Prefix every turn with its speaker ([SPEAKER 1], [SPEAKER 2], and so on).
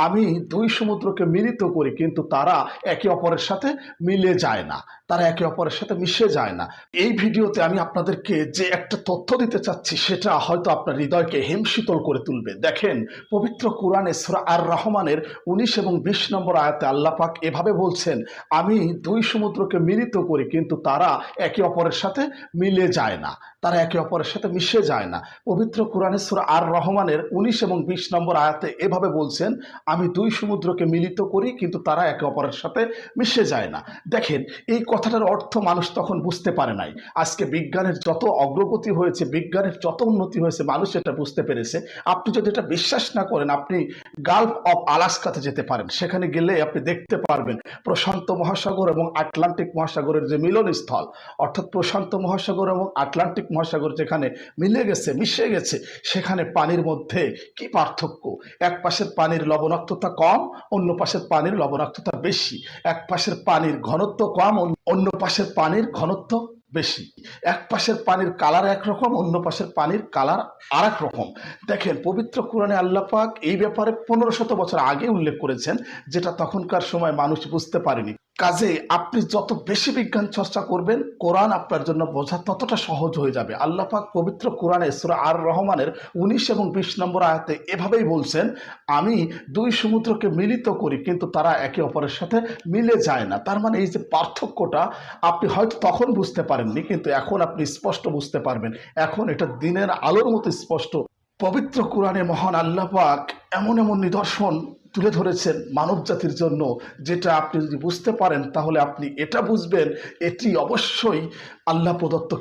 [SPEAKER 1] আমি দুই সমুদ্রকে মিলিত করি, কিন্তু তারা একে অপরের সাথে মিলে যায় না, তারা একে অপরের সাথে মিশে যায় না। এই ভিডিওতে আমি আপনাদেরকে যে একটা তথ্য দিতে চাচ্ছি, সেটা হয়তো আপনার হৃদয়কে হিমশীতল করে তুলবে। দেখেন, পবিত্র কুরআনে সূরা আর রহমানের 19 এবং 20 নম্বর আয়াতে আল্লাহ পাক এভাবে বলছেন, আমি দুই সমুদ্রকে মিলিত করি, কিন্তু তারা একে অপরের সাথে মিলে যায় না, তারা একে অপরের সাথে মিশে যায় না। পবিত্র কুরআনে সূরা আর রহমানের 19 এবং 20 নম্বর আয়াতে এভাবে বলছেন, আমি দুই সমুদ্রকে মিলিত করি, কিন্তু তারা একে অপরের সাথে মিশে যায় না। দেখেন, এই কথাটার অর্থ মানুষ তখন বুঝতে পারে নাই। আজকে বিজ্ঞানের যত অগ্রগতি হয়েছে, বিজ্ঞানের যত উন্নতি হয়েছে, মানুষ এটা বুঝতে পেরেছে। আপনি যদি এটা বিশ্বাস না করেন, আপনি গালফ অফ আলাস্কাতে যেতে পারেন। সেখানে গেলে আপনি দেখতে পারবেন প্রশান্ত মহাসাগর এবং আটলান্টিক মহাসাগরের যে মিলনস্থল, অর্থাৎ প্রশান্ত মহাসাগর এবং আটলান্টিক মহাসাগর যেখানে মিলে গেছে, মিশে গেছে, সেখানে পানির মধ্যে কি পার্থক্য! এক পাশের পানির লবণাক্ততা কম, অন্য পাশের পানির লবণাক্ততা বেশি। এক পাশের পানির ঘনত্ব কম, অন্য পাশের পানির ঘনত্ব বেশি। এক পাশের পানির কালার একরকম, অন্য পাশের পানির কালার আর এক রকম। দেখেন, পবিত্র কোরআনে আল্লাহ পাক এই ব্যাপারে 1500 বছর আগে উল্লেখ করেছেন, যেটা তখনকার সময় মানুষ বুঝতে পারেনি। কাজে আপনি যত বেশি বিজ্ঞান চর্চা করবেন, কোরআন আপনার জন্য বোঝা ততটা সহজ হয়ে যাবে। আল্লাহ পাক পবিত্র কোরআনে সূরা আর রহমানের 19 এবং 20 নম্বর আয়াতে এভাবেই বলছেন, আমি দুই সমুদ্রকে মিলিত করি, কিন্তু তারা একে অপরের সাথে মিলে যায় না। তার মানে এই যে পার্থক্যটা, আপনি হয়তো তখন বুঝতে পারেননি, কিন্তু এখন আপনি স্পষ্ট বুঝতে পারবেন। এখন এটা দিনের আলোর মতো স্পষ্ট। পবিত্র কোরআনে মহান আল্লাহ পাক এমন এমন নিদর্শন তুলে ধরেছেন মানব জাতির জন্য, যেটা আপনি যদি বুঝতে পারেন, তাহলে আপনি এটা বুঝবেন এটি অবশ্যই আল্লাহ প্রদত্ত